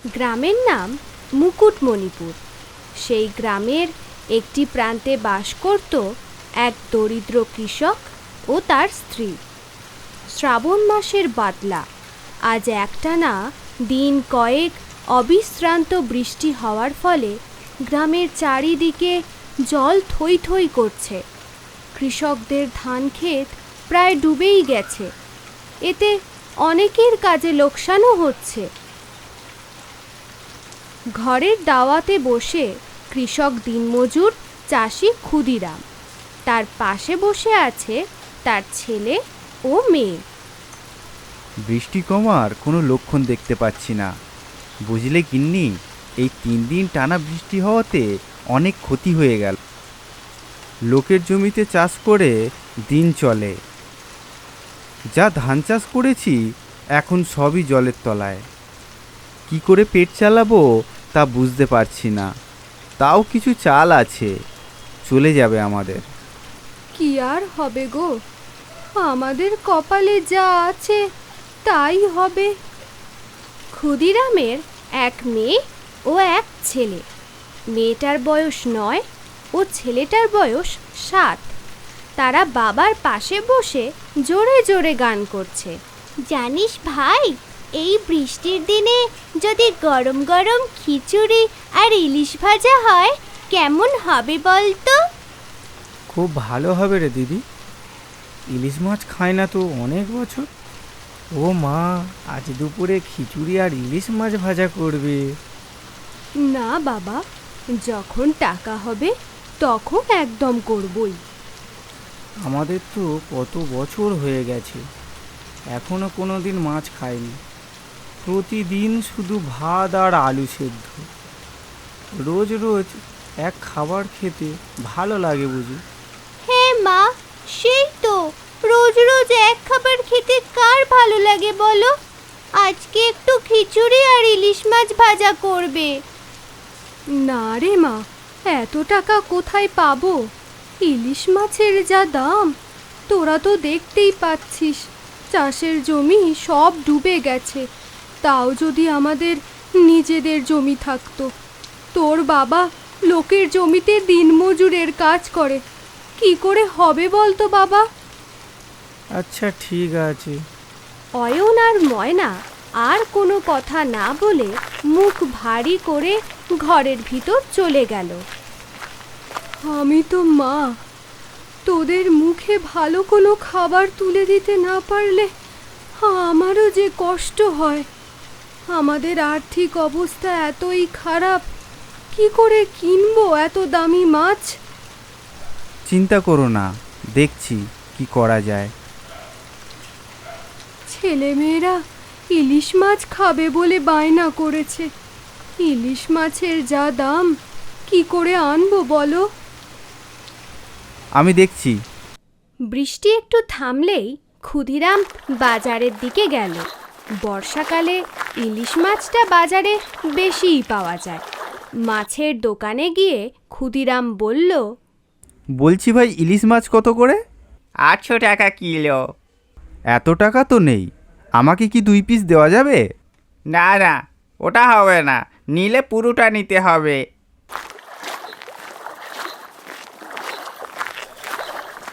গ্রামের নাম মুকুটমণিপুর। সেই গ্রামের একটি প্রান্তে বাস করত এক দরিদ্র কৃষক ও তার স্ত্রী। শ্রাবণ মাসের বাদলা। আজ একটানা দিন কয়েক অবিশ্রান্ত বৃষ্টি হওয়ার ফলে গ্রামের চারিদিকে জল থই থই করছে। কৃষকদের ধান ক্ষেত প্রায় ডুবেই গেছে। এতে অনেকের কাজে লোকসানও হচ্ছে। ঘরের দাওয়াতে বসে কৃষক দিনমজুর চাষি ক্ষুদিরাম। তার পাশে বসে আছে তার ছেলে ও মেয়ে। বৃষ্টি কমার কোনো লক্ষণ দেখতে পাচ্ছি না, বুঝলে গিন্নি। এই 3 দিন টানা বৃষ্টি হওয়াতে অনেক ক্ষতি হয়ে গেল। লোকের জমিতে চাষ করে দিন চলে, যা ধান চাষ করেছি এখন সবই জলের তলায়। কি করে পেট চালাবো তা বুঝতে পারছি না। তাও কিছু চাল আছে, চলে যাবে আমাদের। কি আর হবে গো, আমাদের কপালে যা আছে তাই হবে। ক্ষুদিরামের এক মেয়ে ও এক ছেলে। মেয়েটার বয়স 9 ও ছেলেটার বয়স 7। তারা বাবার পাশে বসে জোরে জোরে গান করছে। জানিস ভাই, এই বৃষ্টির দিনে যদি গরম গরম খিচুড়ি আর ইলিশ ভাজা হয় কেমন হবে বলতো? খুব ভালো হবে রে দিদি। ইলিশ মাছ খাই না তো অনেক বছর। ও মা, আজ দুপুরে খিচুড়ি আর ইলিশ মাছ ভাজা করবে। না বাবা, যখন টাকা হবে তখন একদম করবই। আমাদের তো কত বছর হয়ে গেছে, এখনো কোনো দিন মাছ খাইনি। প্রতিদিন শুধু ভাত আর আলু সেদ্ধ। রোজ রোজ এক খাবার খেতে ভালো লাগে বুঝি? হ্যাঁ মা, সেই তো, রোজ রোজ এক খাবার খেতে কার ভালো লাগে বলো? আজকে একটু খিচুড়ি আর ইলিশ মাছ ভাজা করবে। না রে মা, এত টাকা কোথায় পাবো? ইলিশ মাছের যা দাম, তোরা তো দেখতেই পাচ্ছিস। চাষের জমি সব ডুবে গেছে। তাও যদি আমাদের নিজেদের জমি থাকতো। তোর বাবা লোকের জমিতে দিনমজুরের কাজ করে, কি করে হবে বলতো বাবা? আচ্ছা ঠিক আছে। অয়ন আর ময়না আর কোনো কথা না বলে মুখ ভারী করে ঘরের ভিতর চলে গেল। আমি তো মা, তোদের মুখে ভালো কোনো খাবার তুলে দিতে না পারলে আমারও যে কষ্ট হয়। আমাদের আর্থিক অবস্থা এতই খারাপ, কি করে কিনবো এত দামি মাছ? চিন্তা করো না, দেখছি কি করা যায়। ছেলেমেয়েরা ইলিশ মাছ খাবে বলে বায়না করেছে। ইলিশ মাছের যা দাম, কি করে আনবো বলো? আমি দেখছি। বৃষ্টি একটু থামলেই ক্ষুদিরাম বাজারের দিকে গেল। বর্ষাকালে ইলিশ মাছটা বাজারে বেশিই পাওয়া যায়। মাছের দোকানে গিয়ে ক্ষুদিরাম বলল, বলছি ভাই, ইলিশ মাছ কত করে? 800 টাকা কিলো। এত টাকা তো নেই, আমাকে কি 2 পিস দেওয়া যাবে? না না, ওটা হবে না, নিলে পুরোটা নিতে হবে।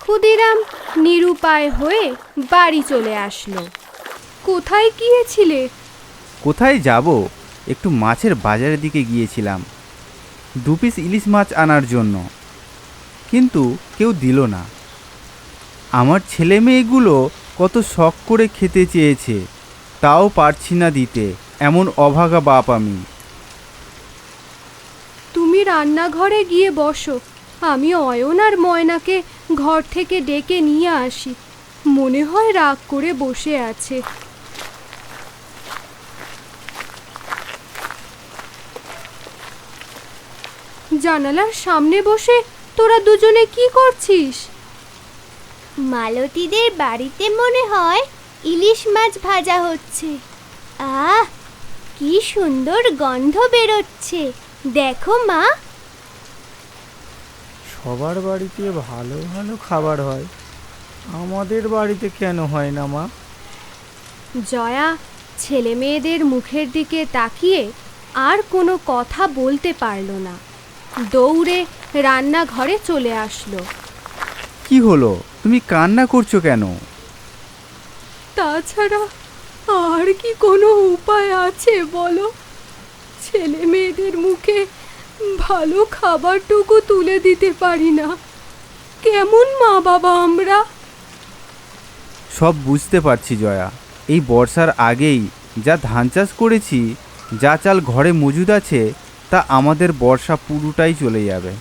ক্ষুদিরাম নিরুপায় হয়ে বাড়ি চলে আসলো। কোথায় গিয়েছিলে? কোথায় যাব, একটু মাছের বাজারের দিকে গিয়েছিলাম 2 পিস ইলিশ মাছ আনার জন্য, কিন্তু কেউ দিল না। আমার ছেলে মেয়েগুলো কত শখ করে খেতে চেয়েছে, তাও পারছি না দিতে। এমন অভাগা বাপ আমি। তুমি রান্নাঘরে গিয়ে বসো, আমি অয়ন আর ময়নাকে ঘর থেকে ডেকে নিয়ে আসি। মনে হয় রাগ করে বসে আছে। জানালার সামনে বসে তোরা দুজনে কি করছিস? মালতীদের বাড়িতে মনে হয় ইলিশ মাছ ভাজা হচ্ছে। আহ, কি সুন্দর গন্ধ বেরোচ্ছে, দেখো মা। সবার বাড়িতে ভালো ভালো খাবার হয়, আমাদের বাড়িতে কেন হয় না মা? জয়া ছেলে মেয়েদের মুখের দিকে তাকিয়ে আর কোনো কথা বলতে পারল না, দৌড়ে রান্নাঘরে চলে আসলো। কি হলো, তুমি কান্না করছো কেন? তাছাড়া আর কি কোনো উপায় আছে বলো? ছেলে মেয়েদের মুখে ভালো খাবারটুকু তুলে দিতে পারি না। কেমন মা বাবা আমরা! সব বুঝতে পারছি জয়া, এই বর্ষার আগেই যা ধান চাষ করেছি, যা চাল ঘরে মজুদ আছে, তা আমাদের বর্ষা পুরোটাই চলে যাবে।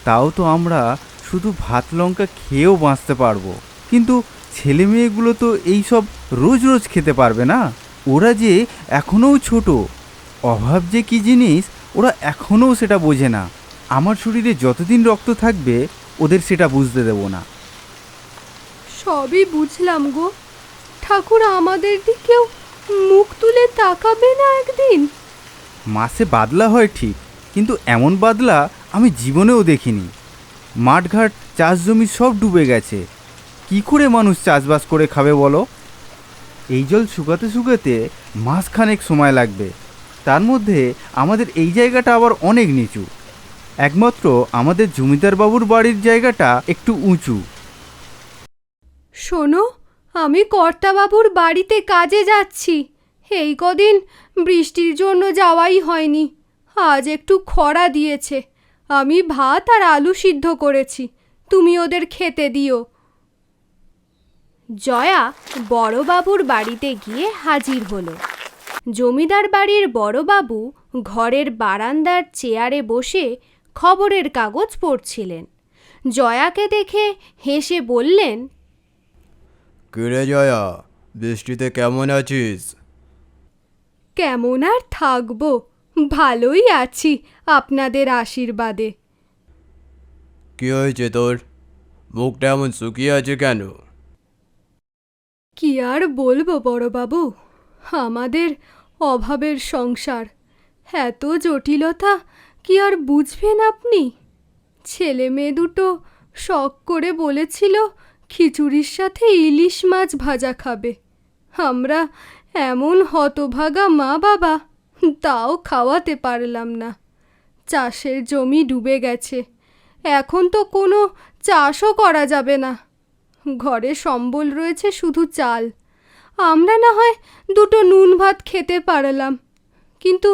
তাও তো আমরা শুধু ভাত লঙ্কা খেয়েও বাঁচতে পারবো, কিন্তু ছেলে মেয়েগুলো তো এই সব রোজ রোজ খেতে পারবে না। ওরা যে এখনও ছোট, অভাব যে কী জিনিস ওরা এখনও সেটা বোঝে না। আমার শরীরে যতদিন রক্ত থাকবে ওদের সেটা বুঝতে দেব না। সবই বুঝলাম গো, ঠাকুর আমাদের দিকেও মুখ তুলে তাকাবে না একদিন? মাসে বাদলা হয় ঠিক, কিন্তু এমন বাদলা আমি জীবনেও দেখিনি। মাঠঘাট চাষ জমি সব ডুবে গেছে, কি করে মানুষ চাষবাস করে খাবে বলো? এই জল শুকাতে শুকাতে মাসখানেক সময় লাগবে। তার মধ্যে আমাদের এই জায়গাটা আবার অনেক নিচু, একমাত্র আমাদের জমিদার বাবুর বাড়ির জায়গাটা একটু উঁচু। শোনো, আমি কর্তাবাবুর বাড়িতে কাজে যাচ্ছি। এই কদিন বৃষ্টির জন্য যাওয়াই হয়নি। আজ একটু খরা দিয়েছে, আমি ভাত আর আলু সিদ্ধ করেছি, তুমি ওদের খেতে দিও। জয়া বড়বাবুর বাড়িতে গিয়ে হাজির হলো। জমিদার বাড়ির বড়বাবু ঘরের বারান্দার চেয়ারে বসে খবরের কাগজ পড়ছিলেন। জয়াকে দেখে হেসে বললেন, কিরে জয়া, বৃষ্টিতে কেমন আছিস? কেমন আর থাকবো, ভালোই আছি আপনাদের আশীর্বাদে। কি হয়েছে তোর? মুখটা এমন শুকিয়ে আছে কেন? কি আর বলবো বড়বাবু, আমাদের অভাবের সংসার, এত জটিলতা কি আর বুঝবেন আপনি? ছেলে মেয়ে দুটো শখ করে বলেছিল খিচুড়ির সাথে ইলিশ মাছ ভাজা খাবে। আমরা এমন হতভাগা মা বাবা, তাও খাওয়াতে পারলাম না। চাষের জমি ডুবে গেছে, এখন তো কোনো চাষও করা যাবে না। ঘরে সম্বল রয়েছে শুধু চাল, আমরা না হয় দুটো নুন ভাত খেতে পারলাম, কিন্তু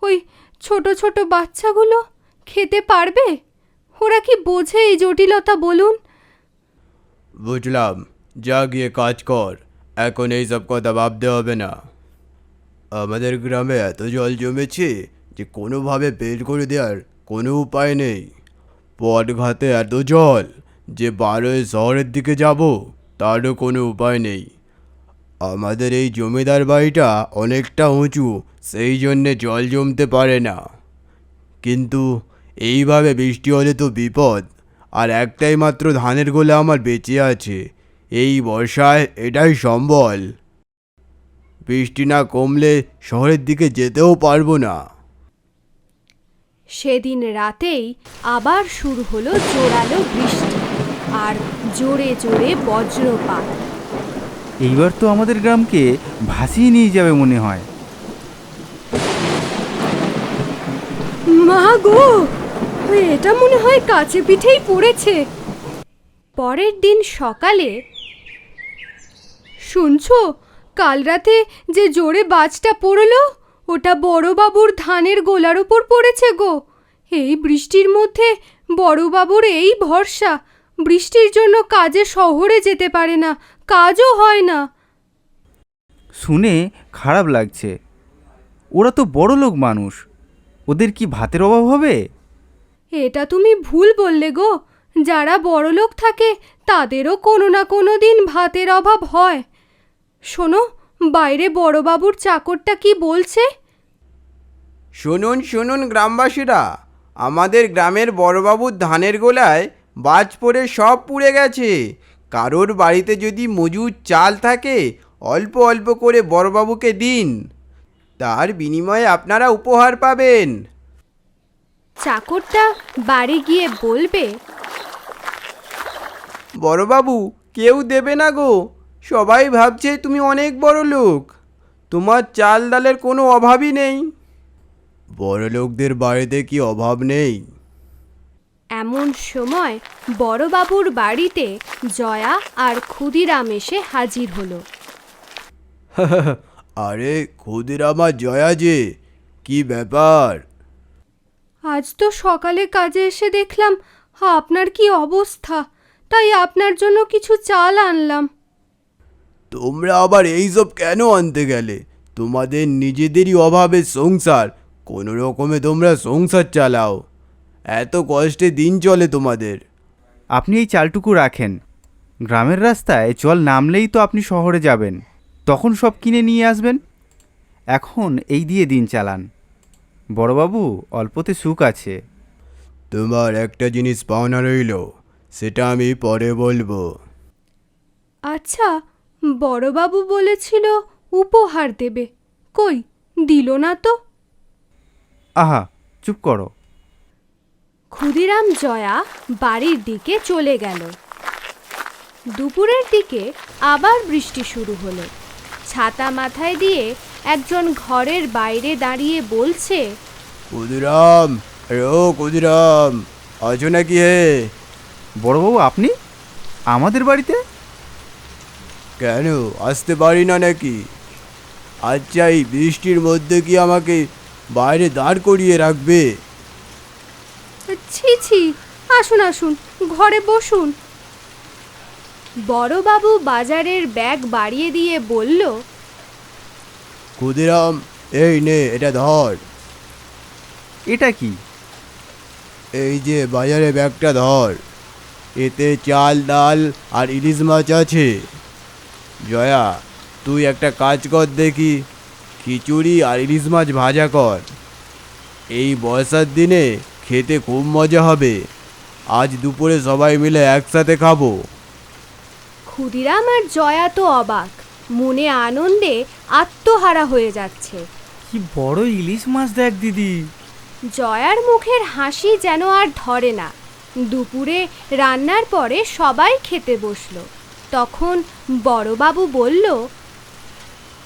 ওই ছোট ছোট বাচ্চাগুলো খেতে পারবে? ওরা কি বোঝে এই জটিলতা বলুন? বুঝলাম, যা গিয়ে কাজ কর, এখন এইসব কথা ভাবতে হবে না। আমাদের গ্রামে এত জল জমেছে যে কোনোভাবে বের করে দেওয়ার কোনো উপায় নেই। পথঘাটে এত জল যে বারোয় শহরের দিকে যাব তারও কোনো উপায় নেই। আমাদের এই জমিদার বাড়িটা অনেকটা উঁচু, সেই জন্যে জল জমতে পারে না। কিন্তু এইভাবে বৃষ্টি হলে তো বিপদ, আর একটাই মাত্র ধানের গোলা আমার বেঁচে আছে। এই বর্ষায় এটাই সম্বল। বৃষ্টি না কমলে শহরের দিকে যেতেও পারবো না। সেদিন রাতেই আবার শুরু হলো জোরালো বৃষ্টি আর জোরে জোরে বজ্রপাত। এইবার তো আমাদের গ্রামকে ভাসিয়ে নিয়ে যাবে মনে হয়। মা গো, এটা মনে হয় কাছে পিঠেই পড়েছে। পরের দিন সকালে, শুনছো, কাল রাতে যে জোরে বাজটা পড়লো, ওটা বড়বাবুর ধানের গোলার ওপর পড়েছে গো। এই বৃষ্টির মধ্যে বড়বাবুর এই ভরসা, বৃষ্টির জন্য কাজে শহরে যেতে পারে না, কাজও হয় না। শুনে খারাপ লাগছে, ওরা তো বড় লোক মানুষ, ওদের কি ভাতের অভাব হবে? এটা তুমি ভুল বললে গো, যারা বড়লোক থাকে তাদেরও কোনো না কোনো দিন ভাতের অভাব হয়। শোনো, বাইরে বড়বাবুর চাকরটা কি বলছে। শুনুন শুনুন গ্রামবাসীরা, আমাদের গ্রামের বড়বাবুর ধানের গোলায় বাজ পড়ে সব পুড়ে গেছে। কারোর বাড়িতে যদি মজুদ চাল থাকে অল্প অল্প করে বড়বাবুকে দিন, তার বিনিময়ে আপনারা উপহার পাবেন। চাকরটা বাড়ি গিয়ে বলবে, বড়বাবু, কেউ দেবে না গো, সবাই ভাবছে তুমি অনেক বড় লোক, তোমার চাল ডালের কোনো অভাবই নেই। বড়লোকদের বাড়িতে কি অভাব নেই? এমন সময় বড়বাবুর বাড়িতে জয়া আর ক্ষুদিরাম এসে হাজির হলো। আরে ক্ষুদিরাম আর জয়া যে, কি ব্যাপার? আজ তো সকালে কাজে এসে দেখলাম আপনার কি অবস্থা, তাই আপনার জন্য কিছু চাল আনলাম। তোমরা আবার এইসব কেন আনতে গেলে? তোমাদের নিজেদেরই অভাবের সংসার, কোনো রকমে তোমরা সংসার চালাও। এত কষ্টে দিন চলে তোমাদের। আপনি এই চালটুকু রাখেন। গ্রামের রাস্তায় জল নামলেই তো আপনি শহরে যাবেন, তখন সব কিনে নিয়ে আসবেন। এখন এই দিয়ে দিন চালান। বড়বাবু, অল্পতে সুখ আছে। তোমার একটা জিনিস পাওনা রইল, সেটা আমি পরে বলবো। আচ্ছা, বড়বাবু বলেছিল উপহার দেবে, কই দিল না তো? আহা, চুপ করো। ক্ষুদিরাম জয়া বাড়ির দিকে চলে গেল। দুপুরের দিকে আবার বৃষ্টি শুরু হলো। ছাতা মাথায় দিয়ে একজন ঘরের বাইরে দাঁড়িয়ে বলছে, ক্ষুদিরাম, ও ক্ষুদিরাম, আছো নাকি হে? বড়বাবু, আপনি আমাদের বাড়িতে? কেন আসতে পারি না নাকি? আচ্ছা, এই বৃষ্টির মধ্যে কি আমাকে বাইরে দাঁড় করিয়ে রাখবে? ছি ছি, আসুন আসুন, ঘরে বসুন। বড়বাবু বাজারের ব্যাগ বাড়িয়ে দিয়ে বলল, ক্ষুদিরাম, এই নে, এটা ধর। এটা কি? এই যে বাজারে ব্যাগটা ধর, এতে চাল, ডাল আর ইলিশ মাছ আছে। জয়া, তুই একটা কাজ কর দেখি, খিচুড়ি আর ইলিশ মাছ ভাজা কর। এই বর্ষার দিনে খেতে খুব মজা হবে। আজ দুপুরে সবাই মিলে একসাথে খাবো। ক্ষুদিরাম আর জয়া তো অবাক, মনে আনন্দে আত্মহারা হয়ে যাচ্ছে। কি বড় ইলিশ মাছ দেখ দিদি। জয়ার মুখের হাসি যেন আর ধরে না। দুপুরে রান্নার পরে সবাই খেতে বসলো। তখন বড়বাবু বলল,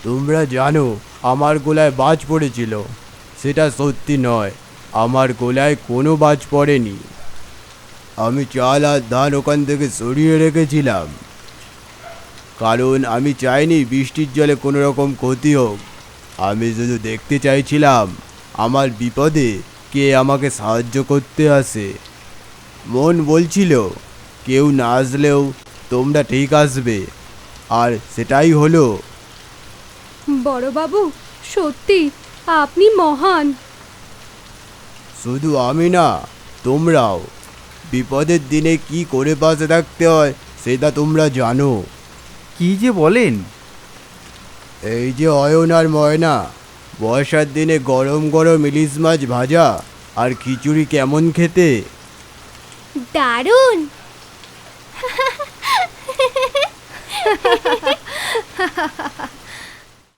তোমরা জানো আমার গলায় বাজ পড়েছিল। সেটা সত্যি নয়, আমার গলায় কোনো বাজ পড়েনি। আমি চাল আর ধান ওখান থেকে সরিয়ে রেখেছিলাম, কারণ আমি চাইনি বৃষ্টির জলে কোনো রকম ক্ষতি হোক। আমি শুধু দেখতে চাইছিলাম আমার বিপদে কে আমাকে সাহায্য করতে আসে। মন বলছিল কেউ না আসলেও তোমরা ঠিক আসবে, আর সেটাই হলো। বড়বাবু, সত্যি আপনি মহান। শুধু আমি না, তোমরাও। বিপদের দিনে কি করে পাশে থাকতে হয় সেটা তোমরা জানো। কি যে বলেন! এই যে অয়ন আর ময়না, বর্ষার দিনে গরম গরম ইলিশ মাছ ভাজা আর খিচুড়ি কেমন খেতে? দারুণ।